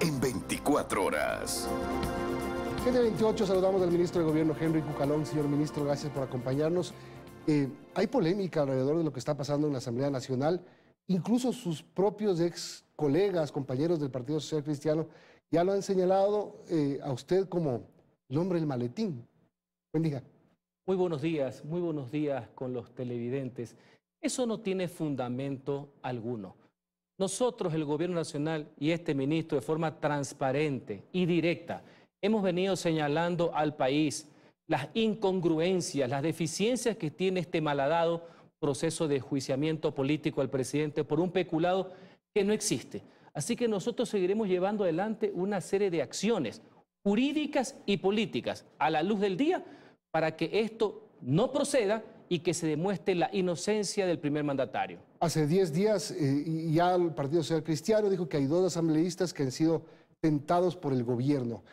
en 24 horas. GT28, saludamos al ministro de Gobierno, Henry Cucalón. Señor ministro, gracias por acompañarnos. Hay polémica alrededor de lo que está pasando en la Asamblea Nacional. Incluso sus propios ex colegas, compañeros del Partido Social Cristiano, ya lo han señalado a usted como el hombre del maletín. Buen día. Muy buenos días con los televidentes. Eso no tiene fundamento alguno. Nosotros, el Gobierno Nacional y este ministro, de forma transparente y directa, hemos venido señalando al país las incongruencias, las deficiencias que tiene este malhadado proceso de enjuiciamiento político al presidente por un peculado que no existe. Así que nosotros seguiremos llevando adelante una serie de acciones jurídicas y políticas a la luz del día para que esto no proceda y que se demuestre la inocencia del primer mandatario. Hace 10 días ya el Partido Social Cristiano dijo que hay 2 asambleístas que han sido tentados por el gobierno.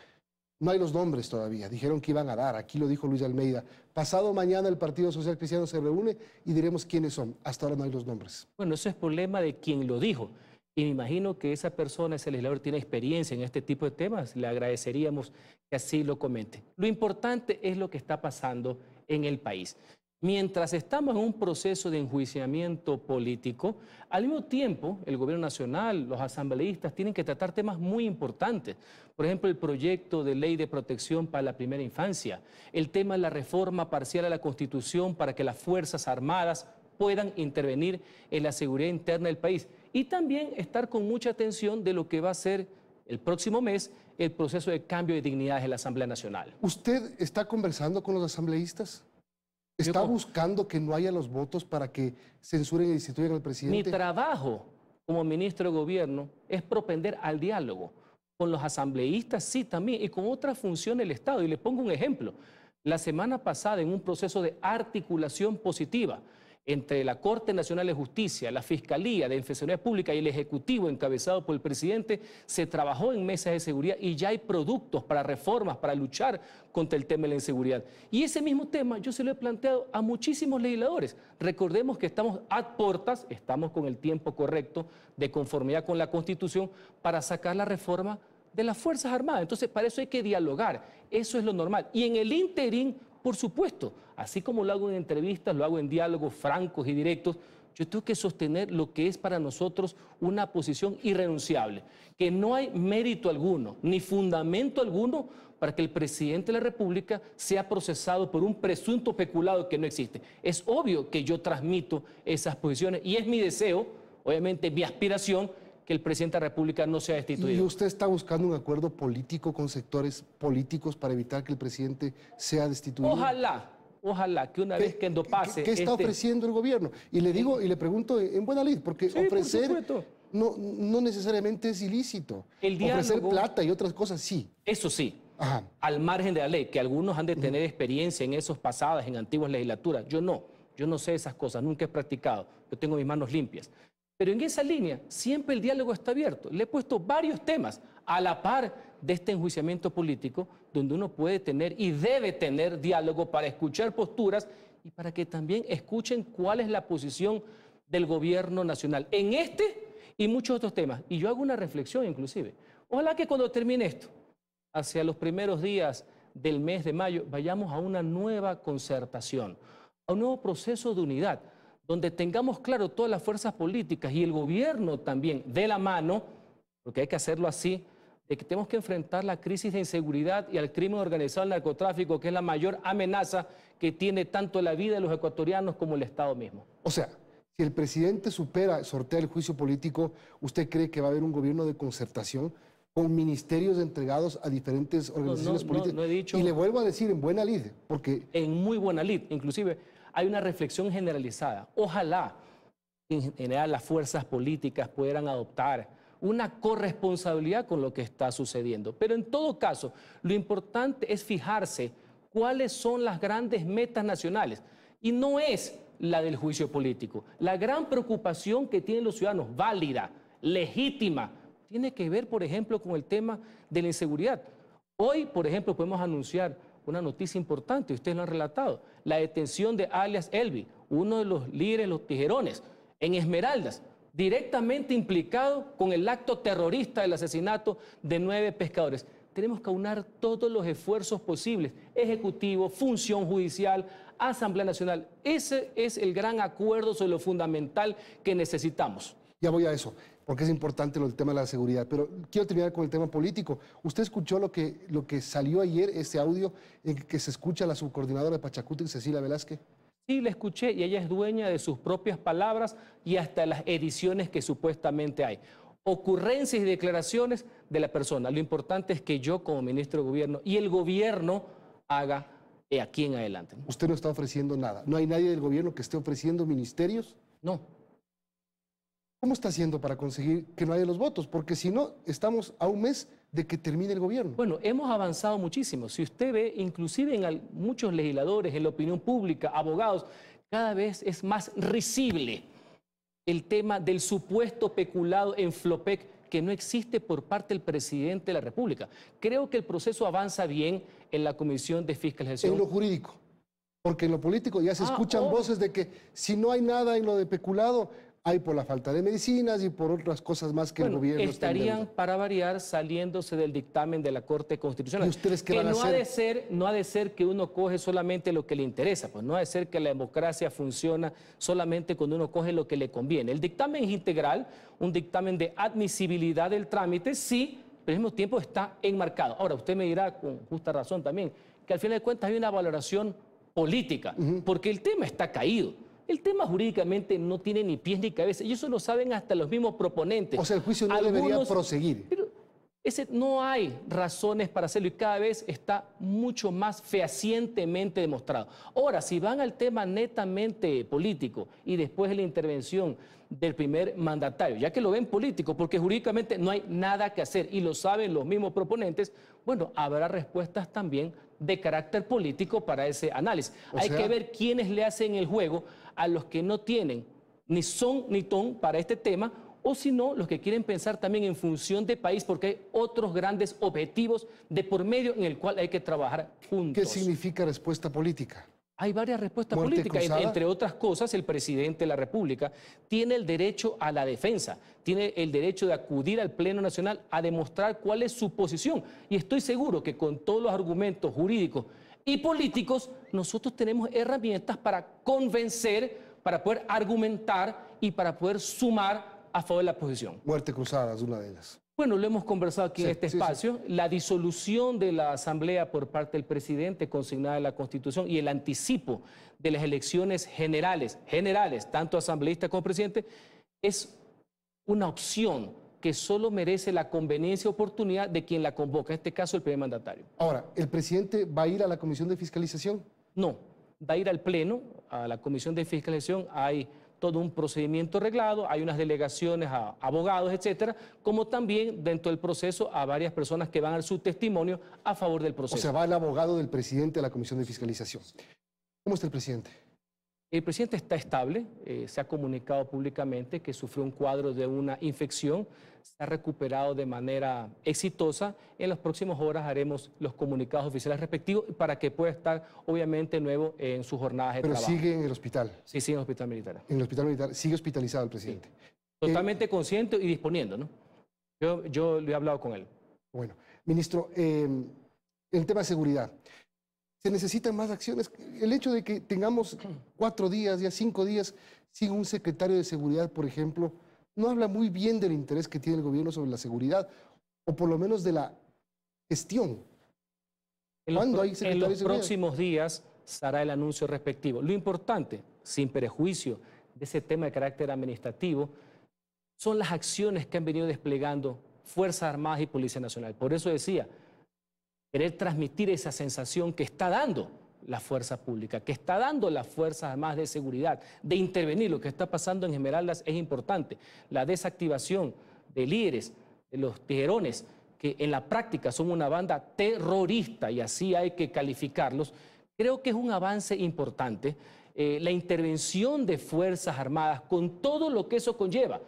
No hay los nombres todavía, dijeron que iban a dar, aquí lo dijo Luis Almeida. Pasado mañana el Partido Social Cristiano se reúne y diremos quiénes son. Hasta ahora no hay los nombres. Bueno, eso es problema de quien lo dijo. Y me imagino que esa persona, ese legislador, tiene experiencia en este tipo de temas. Le agradeceríamos que así lo comente. Lo importante es lo que está pasando en el país. Mientras estamos en un proceso de enjuiciamiento político, al mismo tiempo, el Gobierno Nacional, los asambleístas, tienen que tratar temas muy importantes. Por ejemplo, el proyecto de ley de protección para la primera infancia, el tema de la reforma parcial a la Constitución para que las Fuerzas Armadas puedan intervenir en la seguridad interna del país. Y también estar con mucha atención de lo que va a ser el próximo mes el proceso de cambio de dignidades en la Asamblea Nacional. ¿Usted está conversando con los asambleístas? ¿Está buscando que no haya los votos para que censuren y destituyan al presidente? Mi trabajo como ministro de Gobierno es propender al diálogo con los asambleístas, sí, también, y con otras funciones del Estado. Y les pongo un ejemplo. La semana pasada, en un proceso de articulación positiva entre la Corte Nacional de Justicia, la Fiscalía de Defensoría Pública y el Ejecutivo encabezado por el presidente, se trabajó en mesas de seguridad y ya hay productos para reformas, para luchar contra el tema de la inseguridad. Y ese mismo tema yo se lo he planteado a muchísimos legisladores. Recordemos que estamos ad portas, estamos con el tiempo correcto de conformidad con la Constitución para sacar la reforma de las Fuerzas Armadas. Entonces, para eso hay que dialogar. Eso es lo normal. Y en el interín, por supuesto, así como lo hago en entrevistas, lo hago en diálogos francos y directos, yo tengo que sostener lo que es para nosotros una posición irrenunciable, que no hay mérito alguno, ni fundamento alguno para que el presidente de la República sea procesado por un presunto peculado que no existe. Es obvio que yo transmito esas posiciones y es mi deseo, obviamente mi aspiración, que el presidente de la República no sea destituido. ¿Y usted está buscando un acuerdo político con sectores políticos para evitar que el presidente sea destituido? Ojalá que una vez que pase... ¿Qué está ofreciendo el gobierno? Y le digo y le pregunto en buena lid, porque sí, ofrecer no necesariamente es ilícito. Ofrecer plata y otras cosas, sí. Eso sí. Ajá. Al margen de la ley, que algunos han de tener experiencia en esos pasadas, en antiguas legislaturas. Yo no sé esas cosas, nunca he practicado. Yo tengo mis manos limpias. Pero en esa línea siempre el diálogo está abierto. Le he puesto varios temas a la par de este enjuiciamiento político donde uno puede tener y debe tener diálogo para escuchar posturas y para que también escuchen cuál es la posición del Gobierno Nacional en este y muchos otros temas. Y yo hago una reflexión inclusive. Ojalá que cuando termine esto, hacia los primeros días del mes de mayo, vayamos a una nueva concertación, a un nuevo proceso de unidad, donde tengamos claro todas las fuerzas políticas y el gobierno también de la mano, porque hay que hacerlo así, de que tenemos que enfrentar la crisis de inseguridad y al crimen organizado, al narcotráfico, que es la mayor amenaza que tiene tanto la vida de los ecuatorianos como el Estado mismo. O sea, si el presidente sortea el juicio político, ¿usted cree que va a haber un gobierno de concertación con ministerios entregados a diferentes organizaciones políticas? No he dicho... Y le vuelvo a decir en buena lid, porque... En muy buena lid, inclusive... Hay una reflexión generalizada. Ojalá en general las fuerzas políticas pudieran adoptar una corresponsabilidad con lo que está sucediendo. Pero en todo caso, lo importante es fijarse cuáles son las grandes metas nacionales. Y no es la del juicio político. La gran preocupación que tienen los ciudadanos, válida, legítima, tiene que ver, por ejemplo, con el tema de la inseguridad. Hoy, por ejemplo, podemos anunciar una noticia importante, ustedes lo han relatado, la detención de alias Elvi, uno de los líderes de los tijerones, en Esmeraldas, directamente implicado con el acto terrorista del asesinato de 9 pescadores. Tenemos que aunar todos los esfuerzos posibles, ejecutivo, función judicial, Asamblea Nacional. Ese es el gran acuerdo sobre lo fundamental que necesitamos. Ya voy a eso, porque es importante el tema de la seguridad, pero quiero terminar con el tema político. ¿Usted escuchó lo que salió ayer, ese audio en que se escucha a la subcoordinadora de Pachacutic, Cecilia Velázquez? Sí, la escuché y ella es dueña de sus propias palabras y hasta las ediciones que supuestamente hay. Ocurrencias y declaraciones de la persona. Lo importante es que yo como ministro de Gobierno y el Gobierno haga aquí en adelante. Usted no está ofreciendo nada. ¿No hay nadie del Gobierno que esté ofreciendo ministerios? No. ¿Cómo está haciendo para conseguir que no haya los votos? Porque si no, estamos a un mes de que termine el gobierno. Bueno, hemos avanzado muchísimo. Si usted ve, inclusive en muchos legisladores, en la opinión pública, abogados, cada vez es más risible el tema del supuesto peculado en Flopec que no existe por parte del presidente de la República. Creo que el proceso avanza bien en la Comisión de Fiscalización. En lo jurídico, porque en lo político ya se escuchan voces de que si no hay nada en lo de peculado, hay por la falta de medicinas y por otras cosas más que el gobierno estarían, para variar, saliéndose del dictamen de la Corte Constitucional. ¿Y ustedes qué van a hacer? No ha de ser que uno coge solamente lo que le interesa, pues no ha de ser que la democracia funciona solamente cuando uno coge lo que le conviene. El dictamen es integral, un dictamen de admisibilidad del trámite, sí, pero al mismo tiempo está enmarcado. Ahora, usted me dirá con justa razón también que al final de cuentas hay una valoración política, porque el tema está caído. El tema jurídicamente no tiene ni pies ni cabeza, y eso lo saben hasta los mismos proponentes. O sea, el juicio no debería proseguir. Pero no hay razones para hacerlo y cada vez está mucho más fehacientemente demostrado. Ahora, si van al tema netamente político y después de la intervención del primer mandatario, ya que lo ven político, porque jurídicamente no hay nada que hacer y lo saben los mismos proponentes, bueno, habrá respuestas también de carácter político para ese análisis. Hay que ver quiénes le hacen el juego a los que no tienen ni son ni ton para este tema, o si no, los que quieren pensar también en función de país, porque hay otros grandes objetivos de por medio en el cual hay que trabajar juntos. ¿Qué significa respuesta política? Hay varias respuestas políticas. Entre otras cosas, el presidente de la República tiene el derecho a la defensa, tiene el derecho de acudir al Pleno Nacional a demostrar cuál es su posición. Y estoy seguro que con todos los argumentos jurídicos y políticos, nosotros tenemos herramientas para convencer, para poder argumentar y para poder sumar a favor de la posición. Muerte cruzada es una de ellas. Bueno, lo hemos conversado aquí en este espacio. La disolución de la Asamblea por parte del presidente consignada en la Constitución y el anticipo de las elecciones generales, tanto asambleísta como presidente, es una opción que solo merece la conveniencia y oportunidad de quien la convoca, en este caso el primer mandatario. Ahora, ¿el presidente va a ir a la Comisión de Fiscalización? No, va a ir al Pleno, a la Comisión de Fiscalización. Hay todo un procedimiento reglado, hay unas delegaciones a abogados, etcétera, como también dentro del proceso a varias personas que van a dar su testimonio a favor del proceso. O sea, va el abogado del presidente a la Comisión de Fiscalización. ¿Cómo está el presidente? El presidente está estable, se ha comunicado públicamente que sufrió un cuadro de una infección, se ha recuperado de manera exitosa. En las próximas horas haremos los comunicados oficiales respectivos para que pueda estar, obviamente, nuevo en sus jornadas de trabajo. Pero sigue en el hospital. Sí, sigue en el hospital militar. En el hospital militar, sigue hospitalizado el presidente. Sí. Totalmente consciente y disponiendo, ¿no? Yo le he hablado con él. Bueno, ministro, en tema de seguridad, ¿se necesitan más acciones? El hecho de que tengamos 4 días, ya 5 días, sin un secretario de seguridad, por ejemplo, no habla muy bien del interés que tiene el gobierno sobre la seguridad, o por lo menos de la gestión. ¿Cuándo hay secretario de seguridad? En los próximos días se hará el anuncio respectivo. Lo importante, sin perjuicio de ese tema de carácter administrativo, son las acciones que han venido desplegando Fuerzas Armadas y Policía Nacional. Por eso decía, querer transmitir esa sensación que está dando la fuerza pública, que está dando las Fuerzas Armadas de seguridad, de intervenir. Lo que está pasando en Esmeraldas es importante. La desactivación de líderes, de los tijerones, que en la práctica son una banda terrorista, y así hay que calificarlos, creo que es un avance importante. La intervención de Fuerzas Armadas, con todo lo que eso conlleva,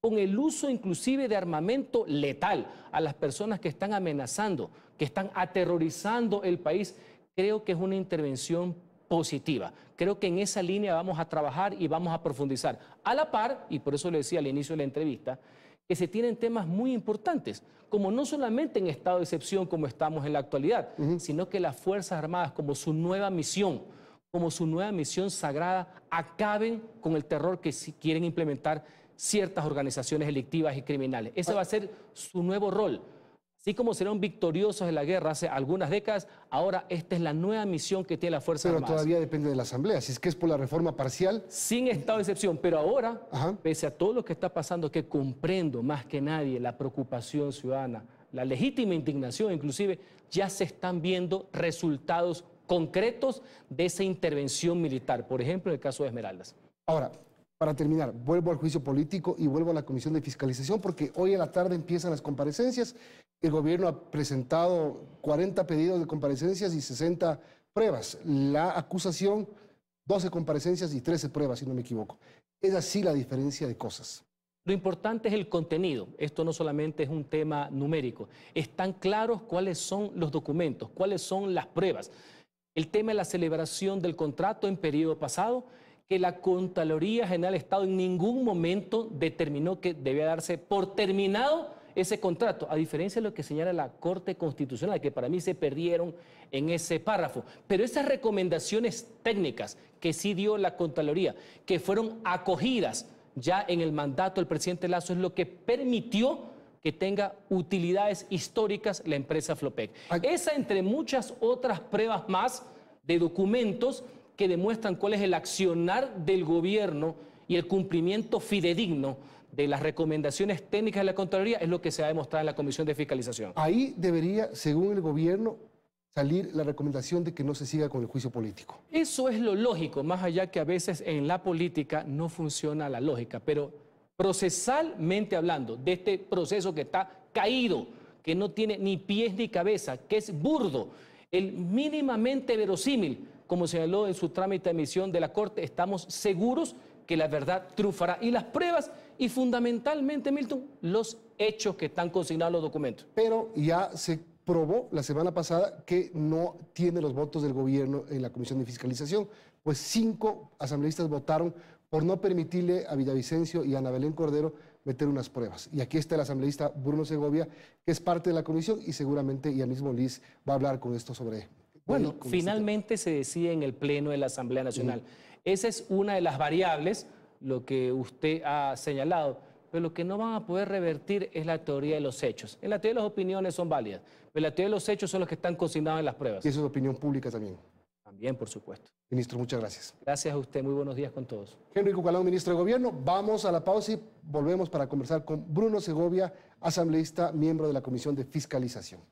con el uso inclusive de armamento letal a las personas que están amenazando, que están aterrorizando el país, creo que es una intervención positiva. Creo que en esa línea vamos a trabajar y vamos a profundizar. A la par, y por eso le decía al inicio de la entrevista, que se tienen temas muy importantes, como no solamente en estado de excepción como estamos en la actualidad, sino que las Fuerzas Armadas como su nueva misión sagrada, acaben con el terror que quieren implementar ciertas organizaciones delictivas y criminales. Ese va a ser su nuevo rol. Así como serán victoriosos en la guerra hace algunas décadas, ahora esta es la nueva misión que tiene la Fuerza Armada. Pero todavía depende de la Asamblea, si es que es por la reforma parcial. Sin estado de excepción, pero ahora, pese a todo lo que está pasando, que comprendo más que nadie la preocupación ciudadana, la legítima indignación, inclusive, ya se están viendo resultados concretos de esa intervención militar, por ejemplo, en el caso de Esmeraldas. Ahora, para terminar, vuelvo al juicio político y vuelvo a la Comisión de Fiscalización, porque hoy en la tarde empiezan las comparecencias. El gobierno ha presentado 40 pedidos de comparecencias y 60 pruebas. La acusación, 12 comparecencias y 13 pruebas, si no me equivoco. Es así la diferencia de cosas. Lo importante es el contenido. Esto no solamente es un tema numérico. Están claros cuáles son los documentos, cuáles son las pruebas. El tema de la celebración del contrato en periodo pasado, que la Contraloría General del Estado en ningún momento determinó que debía darse por terminado ese contrato, a diferencia de lo que señala la Corte Constitucional, que para mí se perdieron en ese párrafo. Pero esas recomendaciones técnicas que sí dio la Contraloría, que fueron acogidas ya en el mandato del presidente Lasso, es lo que permitió que tenga utilidades históricas la empresa Flopec. Esa, entre muchas otras pruebas más de documentos que demuestran cuál es el accionar del gobierno y el cumplimiento fidedigno de las recomendaciones técnicas de la Contraloría, es lo que se va a demostrar en la Comisión de Fiscalización. Ahí debería, según el gobierno, salir la recomendación de que no se siga con el juicio político. Eso es lo lógico, más allá que a veces en la política no funciona la lógica, pero procesalmente hablando, de este proceso que está caído, que no tiene ni pies ni cabeza, que es burdo, el mínimamente verosímil, como señaló en su trámite de emisión de la Corte, estamos seguros que la verdad triunfará. Y las pruebas, y fundamentalmente, Milton, los hechos que están consignados en los documentos. Pero ya se probó la semana pasada que no tiene los votos del gobierno en la Comisión de Fiscalización, pues 5 asambleístas votaron por no permitirle a Villavicencio y a Ana Belén Cordero meter unas pruebas. Y aquí está el asambleísta Bruno Segovia, que es parte de la comisión, y seguramente ya mismo Liz va a hablar con esto sobre... Bueno, finalmente se decide en el Pleno de la Asamblea Nacional. Esa es una de las variables, lo que usted ha señalado, pero lo que no van a poder revertir es la teoría de los hechos. En la teoría de las opiniones son válidas, pero la teoría de los hechos son los que están consignados en las pruebas. Y eso es opinión pública también. También, por supuesto. Ministro, muchas gracias. Gracias a usted, muy buenos días con todos. Henry Cucalón, ministro de Gobierno. Vamos a la pausa y volvemos para conversar con Bruno Segovia, asambleísta, miembro de la Comisión de Fiscalización.